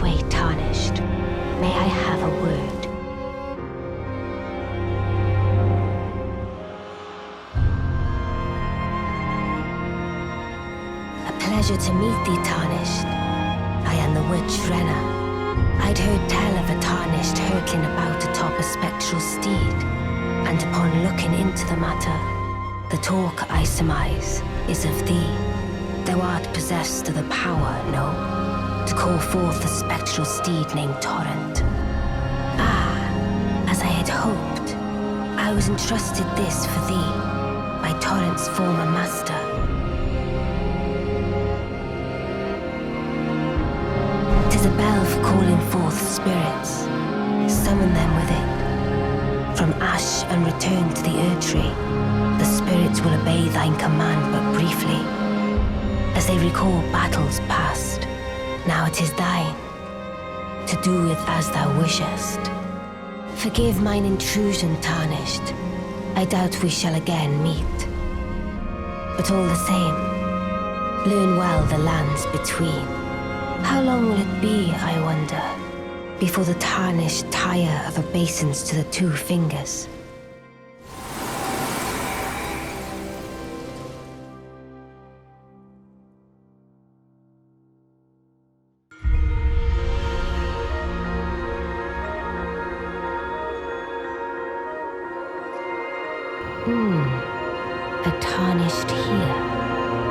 way, Tarnished. May I have a word? A pleasure to meet thee, Tarnished. I am the witch Renna. I'd heard tell of a Tarnished hurtling about atop a spectral steed, and upon looking into the matter, the talk, I surmise, is of thee. Thou art possessed of the power, no, to call forth the spectral steed named Torrent. Ah, as I had hoped, I was entrusted this for thee by Torrent's former master. 'Tis a bell for calling forth spirits. Summon them with it. From ash and return to the Erdtree, the spirits will obey thine command but briefly, as they recall battles past. Now it is thine, to do with as thou wishest. Forgive mine intrusion, Tarnished. I doubt we shall again meet. But all the same, learn well the lands between. How long will it be, I wonder, before the Tarnished tire of obeisance to the two fingers? A Tarnished here.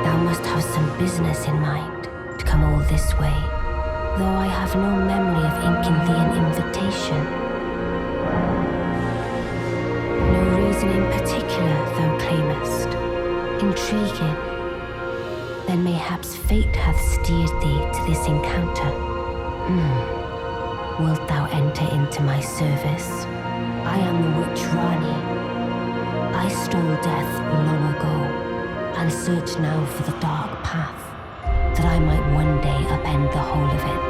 Thou must have some business in mind to come all this way, though I have no memory of inking thee an invitation. No reason in particular, thou claimest. Intriguing. Then mayhaps fate hath steered thee to this encounter. Wilt thou enter into my service? I am the witch Ranni. I stole death long ago, and search now for the dark path, that I might one day upend the whole of it,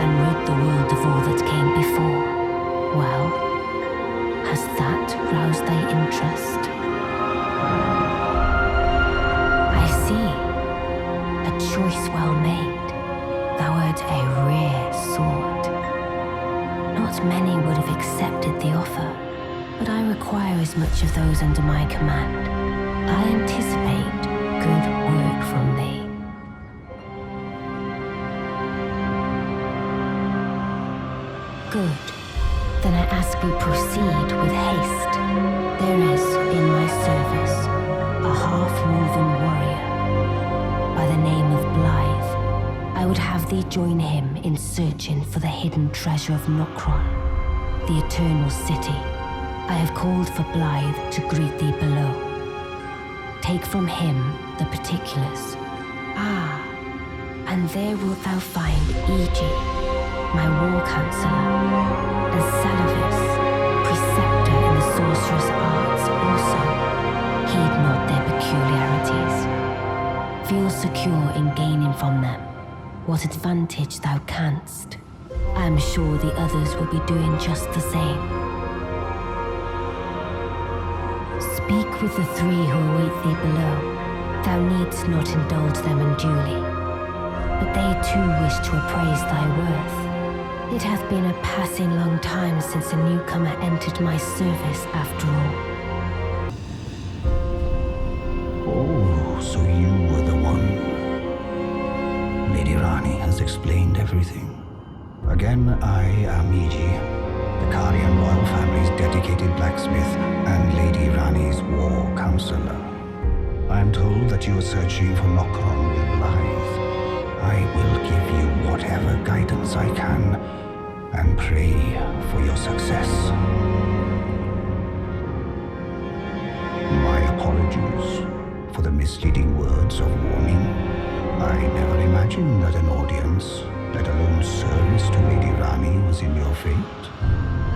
and rid the world of all that came before. Well, has that roused thy interest? I see. A choice well made. Thou art a rare sword. Not many would have accepted the offer, but I require as much of those under my command. I anticipate good work from thee. Good. Then I ask we proceed with haste. There is, in my service, a half-woven warrior by the name of Blaidd. I would have thee join him in searching for the hidden treasure of Nokron, the eternal city. I have called for Blaidd to greet thee below. Take from him the particulars. Ah, and there wilt thou find Ijii, my war counselor, and Seluvis, preceptor in the sorcerer's arts also. Heed not their peculiarities. Feel secure in gaining from them what advantage thou canst. I am sure the others will be doing just the same. Speak with the three who await thee below. Thou needst not indulge them unduly, but they too wish to appraise thy worth. It hath been a passing long time since a newcomer entered my service after all. Oh, so you were the one. Lady Ranni has explained everything. Again, I am Ijii, the Karian royal family's dedicated blacksmith and Lady Ranni's war counselor. I am told that you are searching for Nokron with Blaidd. I will give you whatever guidance I can, and pray for your success. My apologies for the misleading words of warning. I never imagined that an audience, let alone service to Lady Ranni, was in your fate.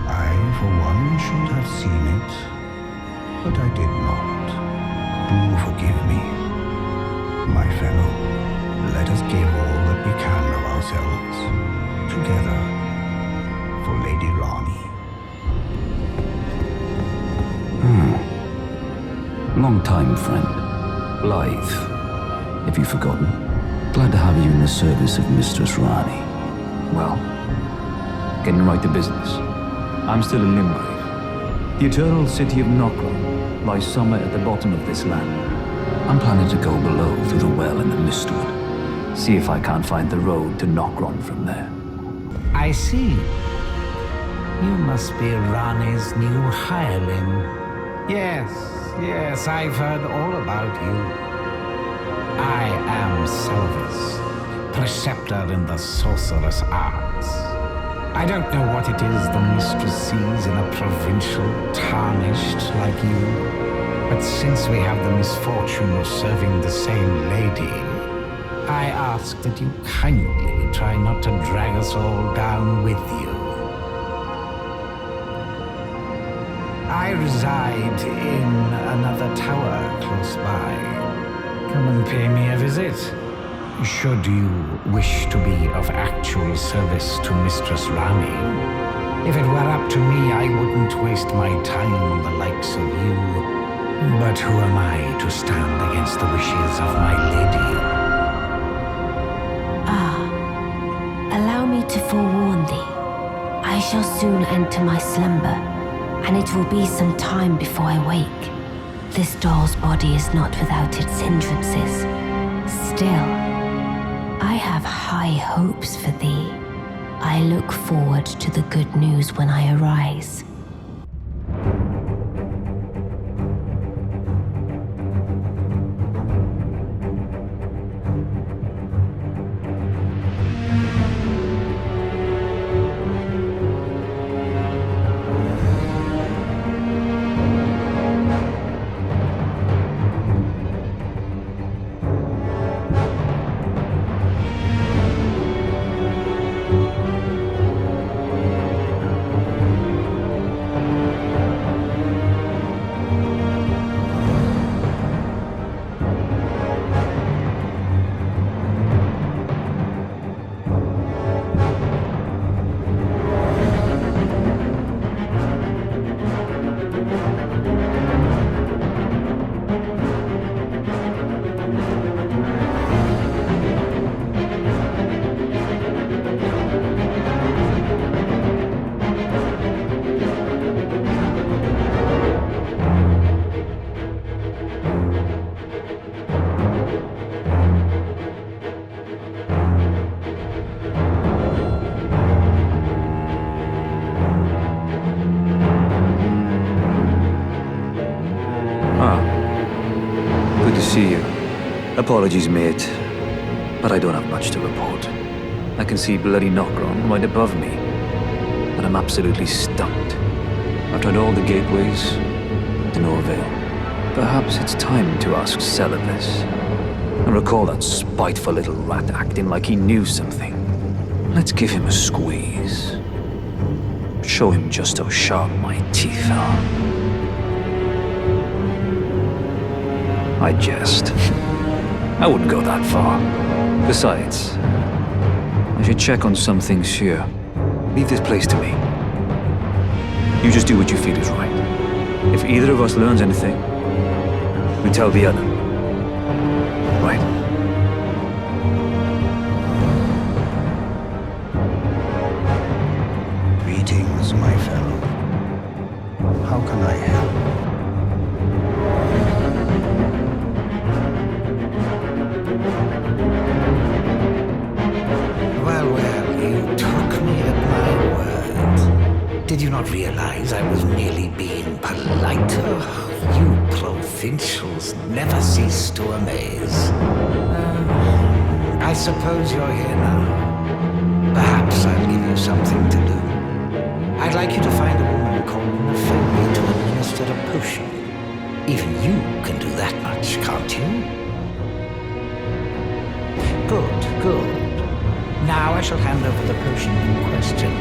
I, for one, should have seen it, but I did not. Do forgive me. My fellow, let us give all that we can of ourselves, together, for Lady Ranni. Long time, friend. Blaidd. Have you forgotten? Glad to have you in the service of Mistress Ranni. Well, getting right to business. I'm still in Limgrave. The eternal city of Nokron lies somewhere at the bottom of this land. I'm planning to go below through the well in the Mistwood. See if I can't find the road to Nokron from there. I see. You must be Ranni's new hireling. Yes, I've heard all about you. I am Seluvis, preceptor in the sorcerous arts. I don't know what it is the mistress sees in a provincial tarnished like you, but since we have the misfortune of serving the same lady, I ask that you kindly try not to drag us all down with you. I reside in another tower close by. Come and pay me a visit. Should you wish to be of actual service to Mistress Ranni. If it were up to me, I wouldn't waste my time on the likes of you. But who am I to stand against the wishes of my lady? Allow me to forewarn thee. I shall soon enter my slumber, and it will be some time before I wake. This doll's body is not without its hindrances. Still, I have high hopes for thee. I look forward to the good news when I arise. See you. Apologies, mate, but I don't have much to report. I can see bloody Nokron right above me, but I'm absolutely stumped. I've tried all the gateways, to no avail. Perhaps it's time to ask Seluvis. I recall that spiteful little rat acting like he knew something. Let's give him a squeeze. Show him just how sharp my teeth are. I jest. I wouldn't go that far. Besides, I should check on some things here. Leave this place to me. You just do what you feel is right. If either of us learns anything, we tell the other. Right? Greetings, my fellow. How can I help? Did you not realize I was merely being polite? You provincials never cease to amaze. I suppose you're here now. Perhaps I'll give you something to do. I'd like you to find a woman called Nokron to administer a potion. Even you can do that much, can't you? Good. Now I shall hand over the potion in question.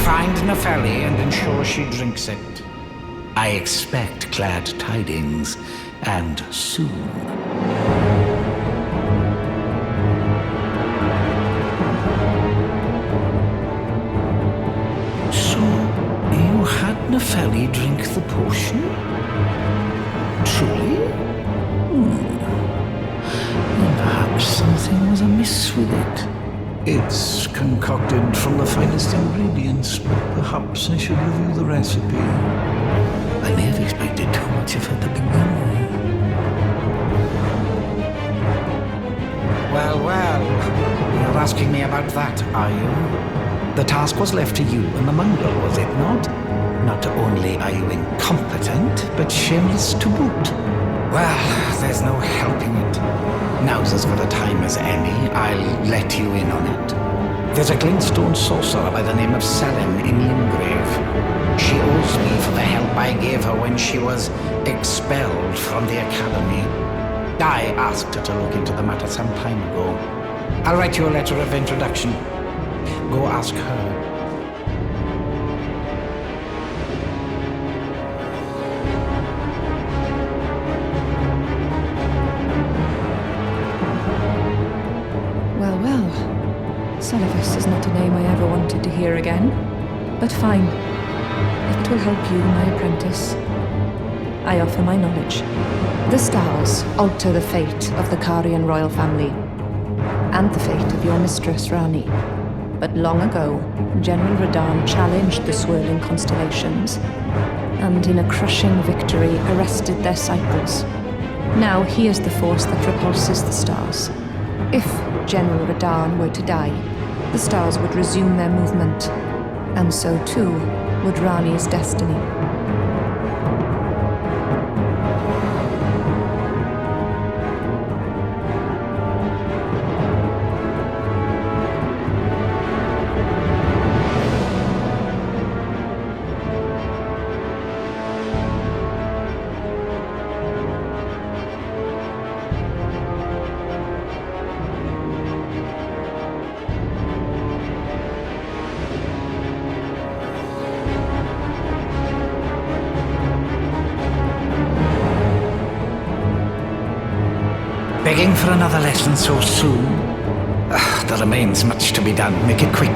Find Nefeli and ensure she drinks it. I expect glad tidings, and soon. So, you had Nefeli drink the potion? Truly? Then perhaps something was amiss with it. It's concocted from the finest ingredients, but perhaps I should review the recipe. I may have expected too much of her at the beginning. Well, you're asking me about that, are you? The task was left to you and the mongrel, was it not? Not only are you incompetent, but shameless to boot. Well, there's no helping it. Now's as good a time as any. I'll let you in on it. There's a glintstone sorcerer by the name of Sellen in Limgrave. She owes me for the help I gave her when she was expelled from the academy. I asked her to look into the matter some time ago. I'll write you a letter of introduction. Go ask her. Well. Seluvis is not a name I ever wanted to hear again. But fine. If it will help you, my apprentice, I offer my knowledge. The stars alter the fate of the Carian royal family, and the fate of your mistress, Ranni. But long ago, General Radahn challenged the swirling constellations, and in a crushing victory arrested their cycles. Now he is the force that repulses the stars. If General Radahn were to die, the stars would resume their movement, and so too would Ranni's destiny. Begging for another lesson so soon? There remains much to be done. Make it quick.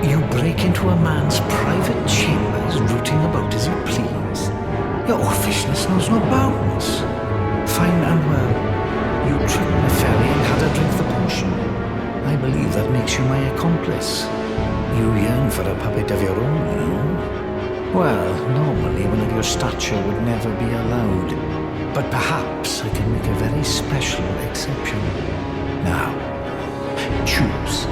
You break into a man's private chambers, rooting about as you please. Your offishness knows no bounds. Fine and well. You tricked Nepheli and had her drink the potion. I believe that makes you my accomplice. You yearn for a puppet of your own, you know? Well, normally one of your stature would never be allowed. But perhaps I can make a very special exception. Now, choose.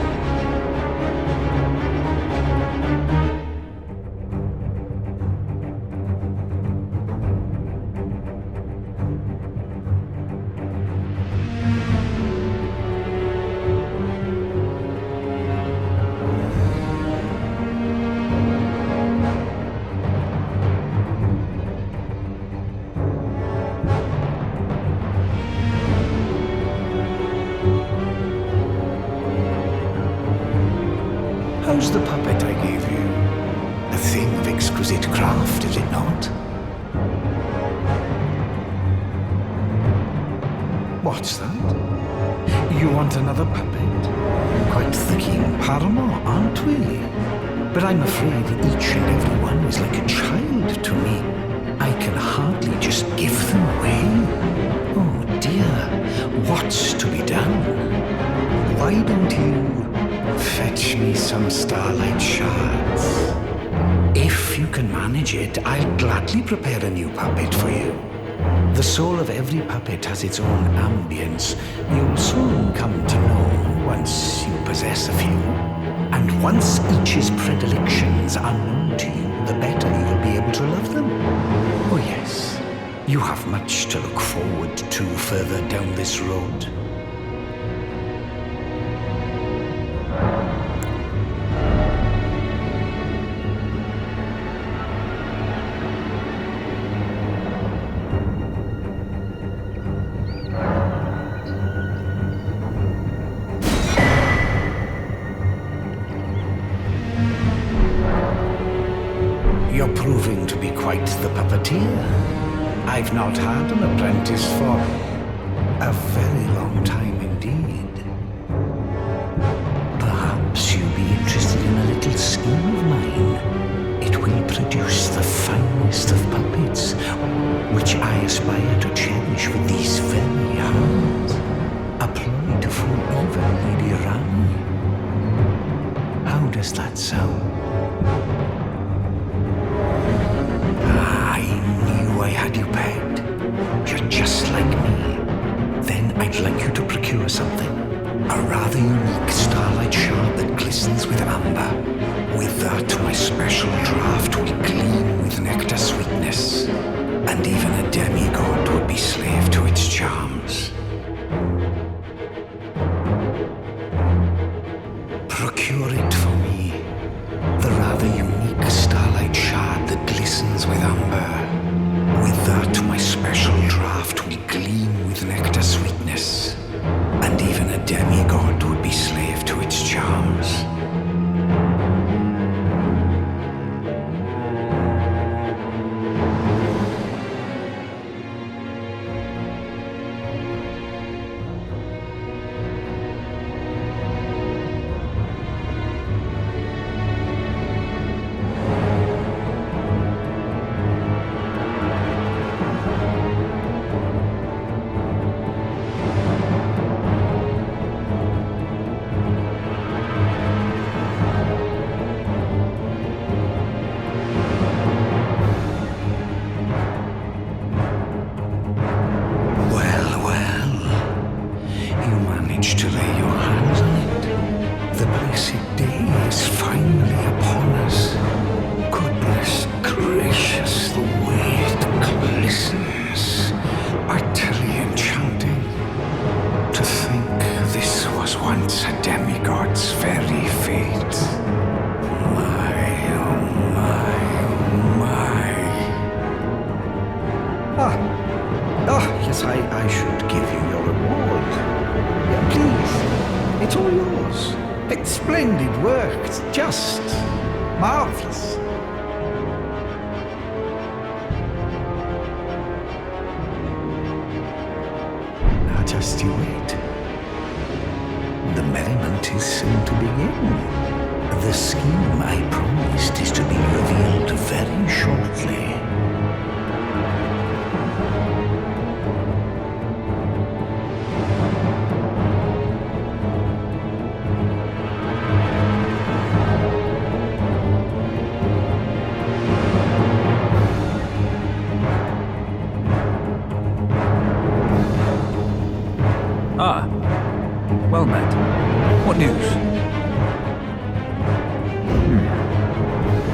How's the puppet I gave you? A thing of exquisite craft, is it not? What's that? You want another puppet? Quite the keen paramour, aren't we? But I'm afraid each and every one is like a child to me. I can hardly just give them away. Oh dear, what's to be done? Why don't you fetch me some starlight shards? If you can manage it, I'll gladly prepare a new puppet for you. The soul of every puppet has its own ambience. You'll soon come to know once you possess a few. And once each's predilections are known to you, the better you'll be able to love them. Oh yes, you have much to look forward to further down this road. You're proving to be quite the puppeteer. I've not had an apprentice for a very long time indeed. Perhaps you'll be interested in a little scheme of mine. It will produce the finest of puppets, which I aspire to cherish with these very hands. the unique starlight shard that glistens with amber. With that, my special draught will gleam with nectar sweetness, and even a demigod would be slave to its charms. Procure it for me, the rather unique starlight shard that glistens with amber. With that, my special draught will gleam with nectar sweetness, and even a demigod would be slave to its charms. To lay your hands on it. The blessed day is finally upon us. Goodness gracious, the way it glistens. Utterly enchanting. To think this was once a demigod's very fate. My, oh my, oh my. Yes, I should give you your reward. Yeah, please. It's all yours. It's splendid work. It's just marvelous. Now just you wait. The merriment is soon to begin. The scheme I promised is to be revealed very shortly. Well met. What news?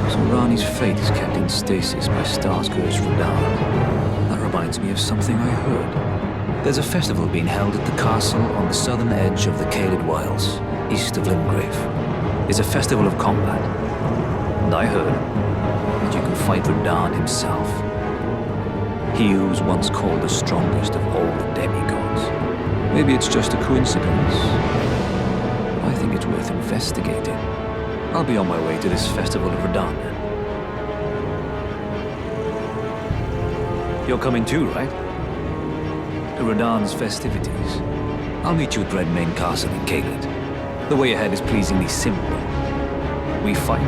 So Ranni's fate is kept in stasis by Starscourge Radahn. That reminds me of something I heard. There's a festival being held at the castle on the southern edge of the Caelid Wilds, east of Limgrave. It's a festival of combat. And I heard that you can fight Radahn himself. He who was once called the strongest of all the demigods. Maybe it's just a coincidence. But I think it's worth investigating. I'll be on my way to this festival of Radahn then. You're coming too, right? To Radahn's festivities. I'll meet you at Redmane Castle in Caelid. The way ahead is pleasingly simple. We fight,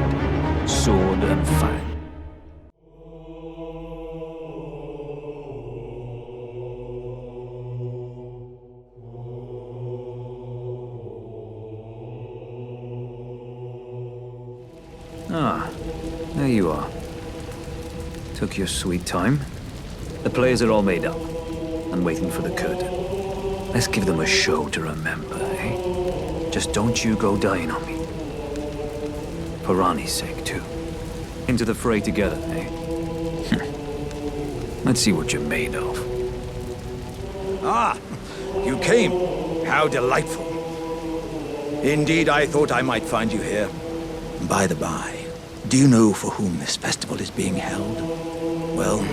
sword and fang. Ah, there you are. Took your sweet time. The players are all made up and waiting for the curtain. Let's give them a show to remember, eh? Just don't you go dying on me. For Ranni's sake, too. Into the fray together, eh? Let's see what you're made of. Ah, you came. How delightful. Indeed, I thought I might find you here. By the by, do you know for whom this festival is being held? Well,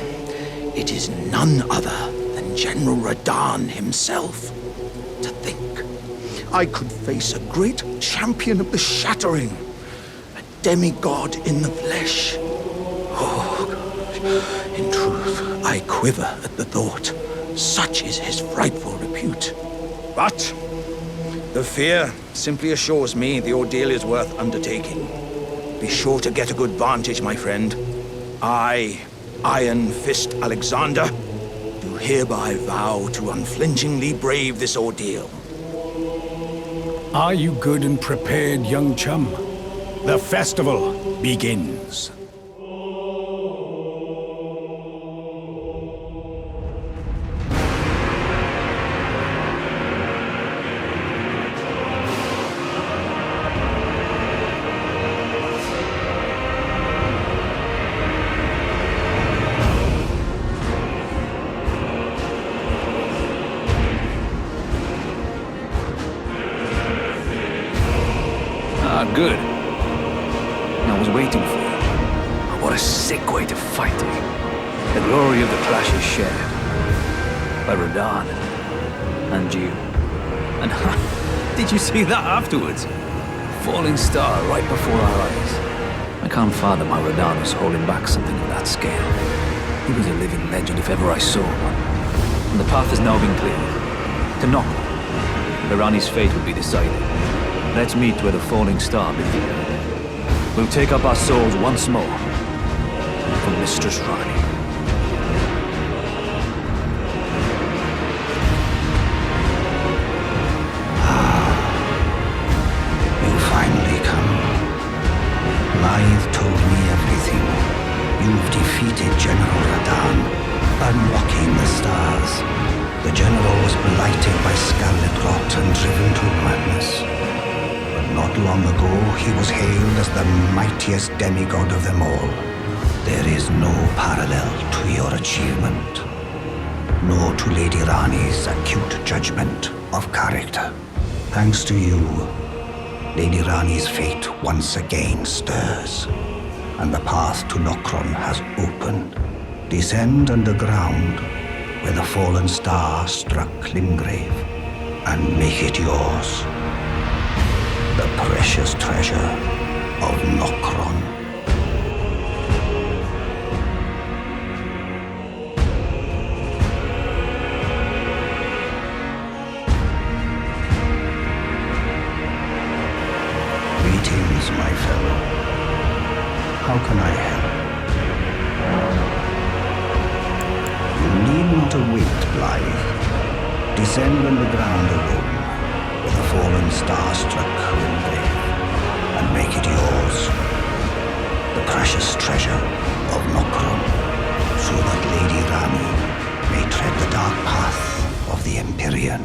it is none other than General Radahn himself. To think, I could face a great champion of the Shattering, a demigod in the flesh. Oh, gosh. In truth, I quiver at the thought. Such is his frightful repute. But the fear simply assures me the ordeal is worth undertaking. Be sure to get a good vantage, my friend. I, Iron Fist Alexander, do hereby vow to unflinchingly brave this ordeal. Are you good and prepared, young chum? The festival begins. Ah, good. I was waiting for you. What a sick way to fight, eh? The glory of the clash is shared. By Radahn and you. And did you see that afterwards? Falling star right before our eyes. I can't fathom how Radahn was holding back something of that scale. He was a living legend if ever I saw one. And the path has now been cleared. To Nokron, where Ranni's fate will be decided. Let's meet where the falling star began. We'll take up our souls once more from Mistress Ranni. You finally come. Blaidd told me everything. You've defeated General Radahn, unlocking the stars. The general was blighted by scarlet rot and driven to madness. But not long ago, he was hailed as the mightiest demigod of them all. There is no parallel to your achievement, nor to Lady Ranni's acute judgment of character. Thanks to you, Lady Ranni's fate once again stirs, and the path to Nokron has opened. Descend underground, where the fallen star struck Limgrave, and make it yours. The precious treasure of Nokron. Greetings, my fellow. How can I help? You need not await, Blaidd. Descend underground alone, where the fallen star struck Limgrave, and make it yours. The precious treasure of Nokron, so that Lady Ranni may tread the dark path of the Empyrean.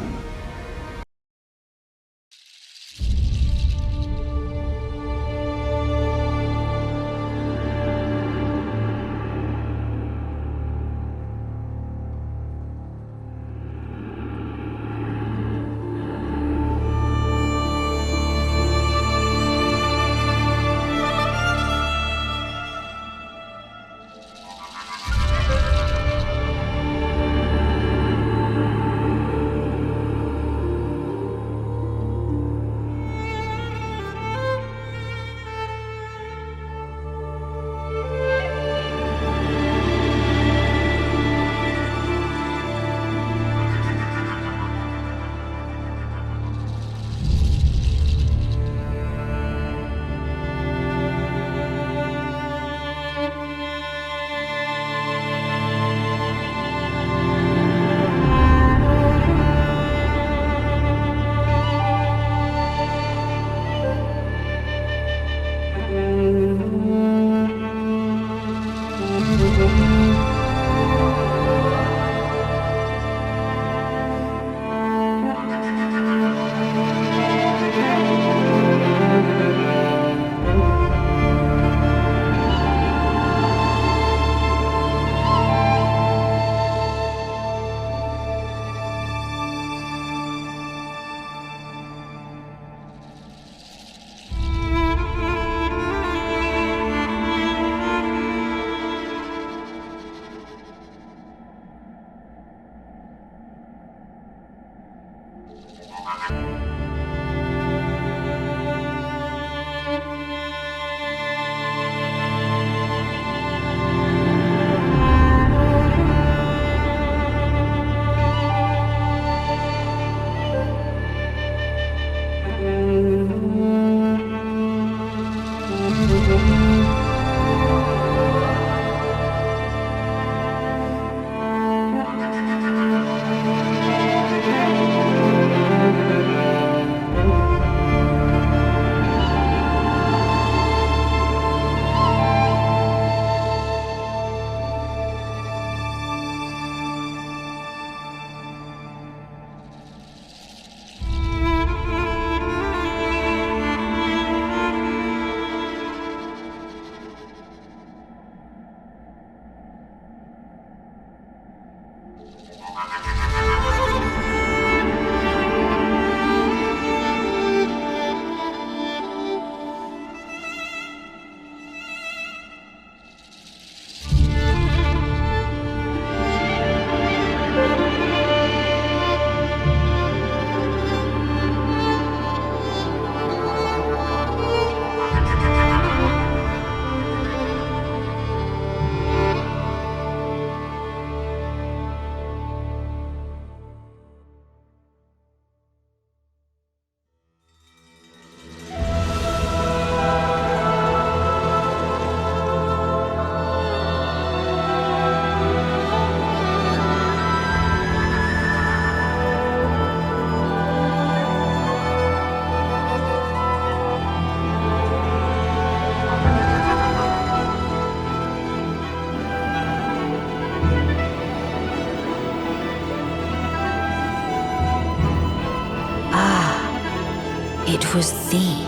It was thee,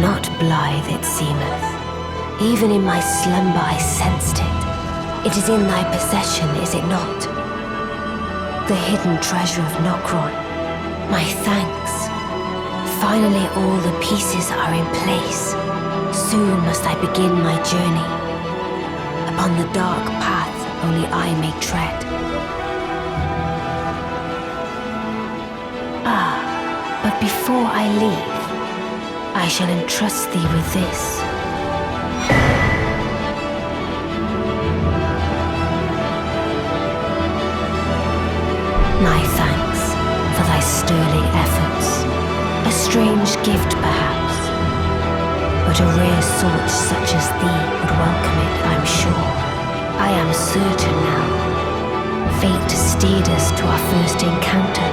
not Blaidd it seemeth. Even in my slumber I sensed it. It is in thy possession, is it not? The hidden treasure of Nokron. My thanks. Finally all the pieces are in place. Soon must I begin my journey. Upon the dark path only I may tread. But before I leave, I shall entrust thee with this. My thanks for thy sterling efforts. A strange gift, perhaps, but a rare sort such as thee would welcome it, I'm sure. I am certain now. Fate steered us to our first encounter.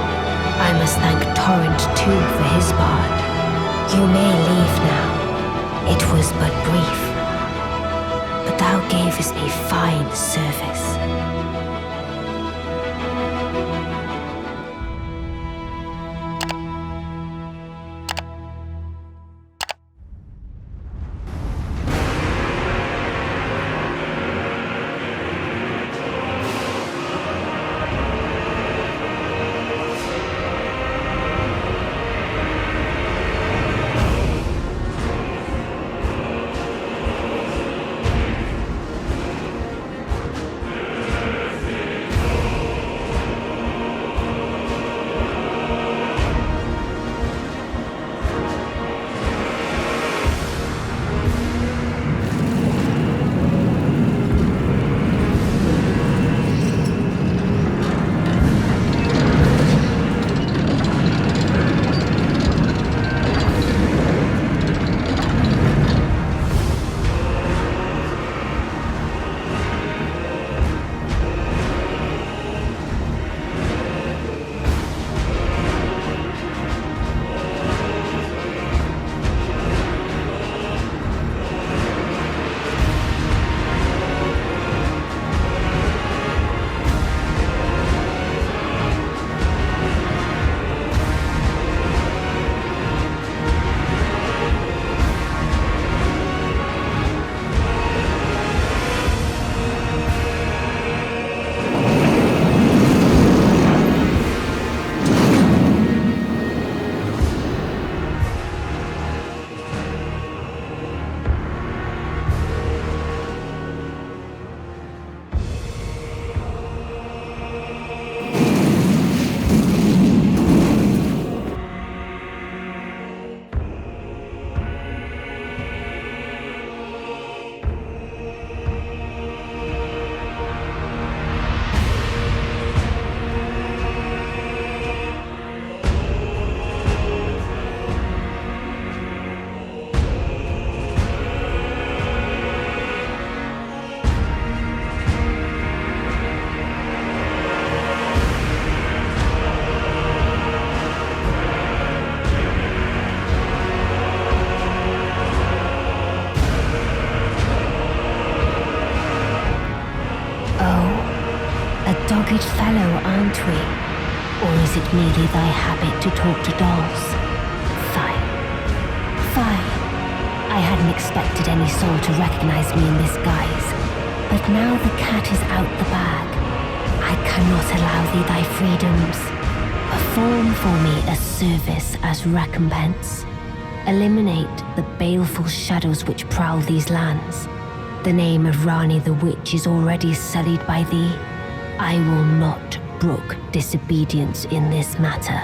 I must thank Torrent too for his part. You may leave now. It was but brief, but thou gavest me fine service. Dogged fellow, aren't we? Or is it merely thy habit to talk to dolls? Fine. Fine. I hadn't expected any soul to recognize me in this guise. But now the cat is out the bag. I cannot allow thee thy freedoms. Perform for me a service as recompense. Eliminate the baleful shadows which prowl these lands. The name of Ranni the Witch is already sullied by thee. I will not brook disobedience in this matter.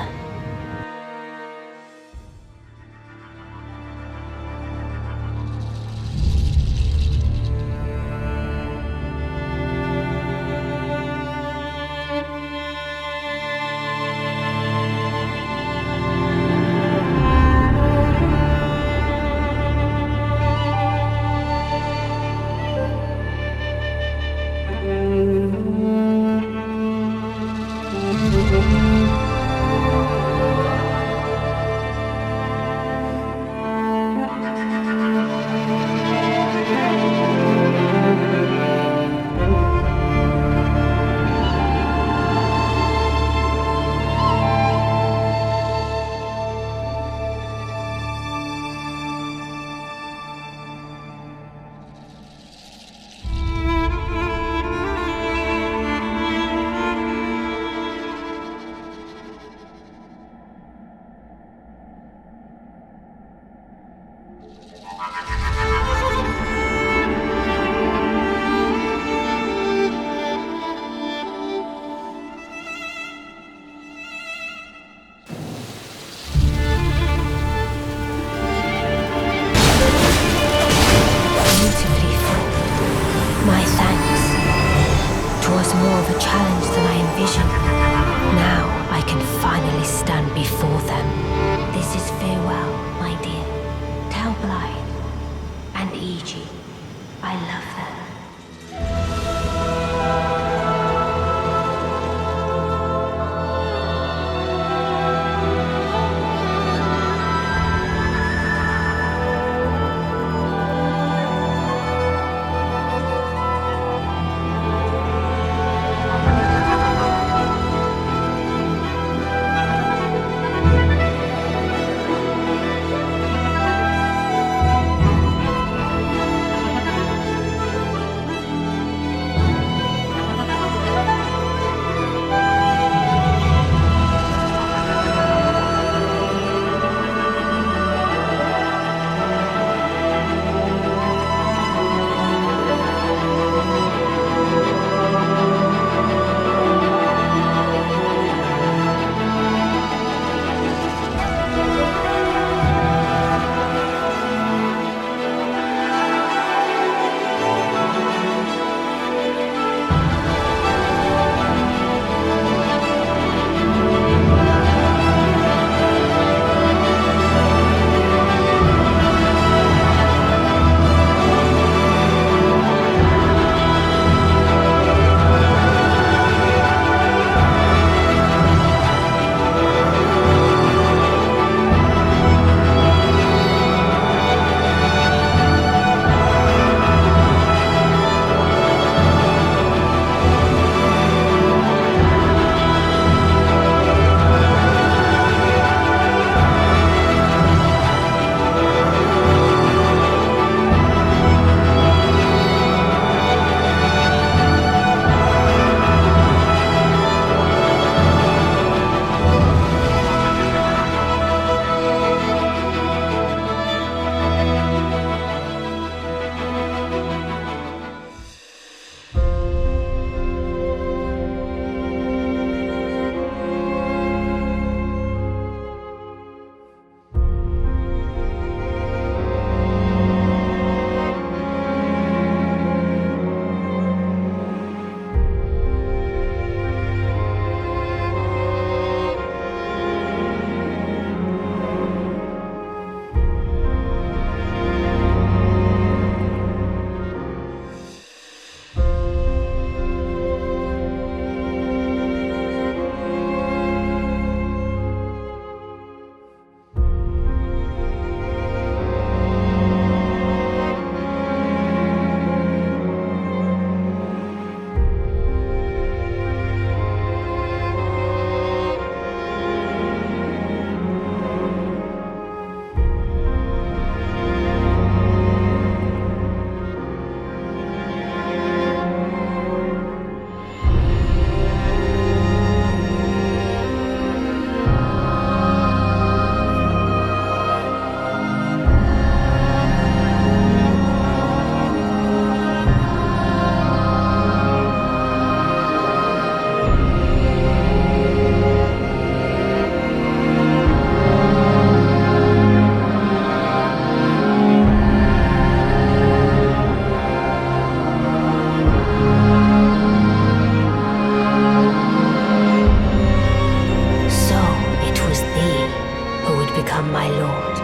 come, my lord.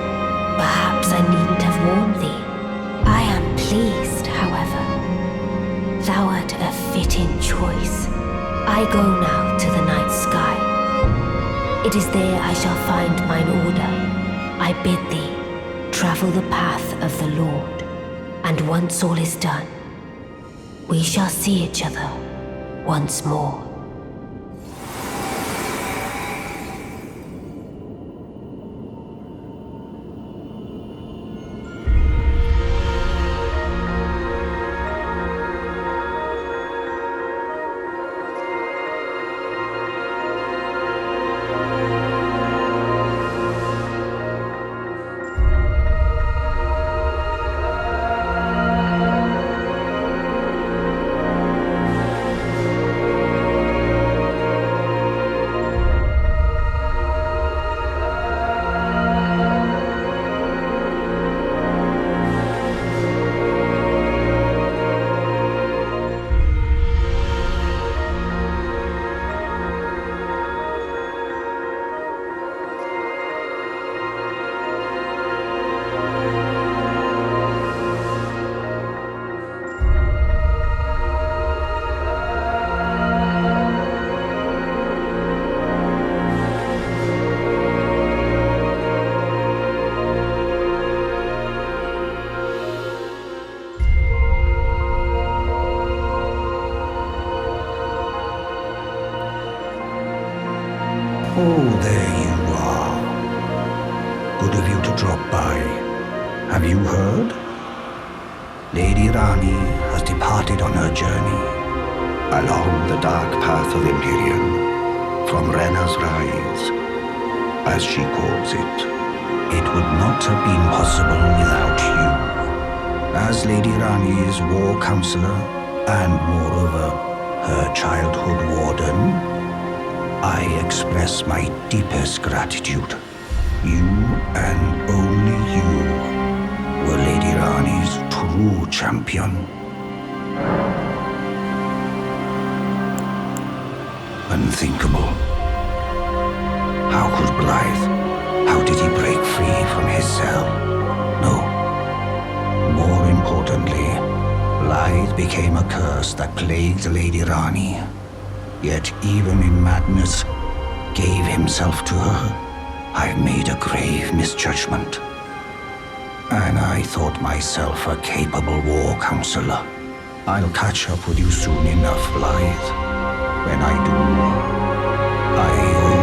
Perhaps I needn't have warned thee. I am pleased, however. Thou art a fitting choice. I go now to the night sky. It is there I shall find mine order. I bid thee travel the path of the Lord, and once all is done, we shall see each other once more. Oh, there you are. Good of you to drop by. Have you heard? Lady Ranni has departed on her journey along the dark path of Empyrean, from Renna's Rise, as she calls it. It would not have been possible without you. As Lady Ranni's war counselor, and moreover, her childhood warden, I express my deepest gratitude. You and only you were Lady Ranni's true champion. Unthinkable. How could Blaidd? How did he break free from his cell? No. More importantly, Blaidd became a curse that plagued Lady Ranni. Yet even in madness, gave himself to her. I've made a grave misjudgment. And I thought myself a capable war counselor. I'll catch up with you soon enough, Blaidd. When I do, I owe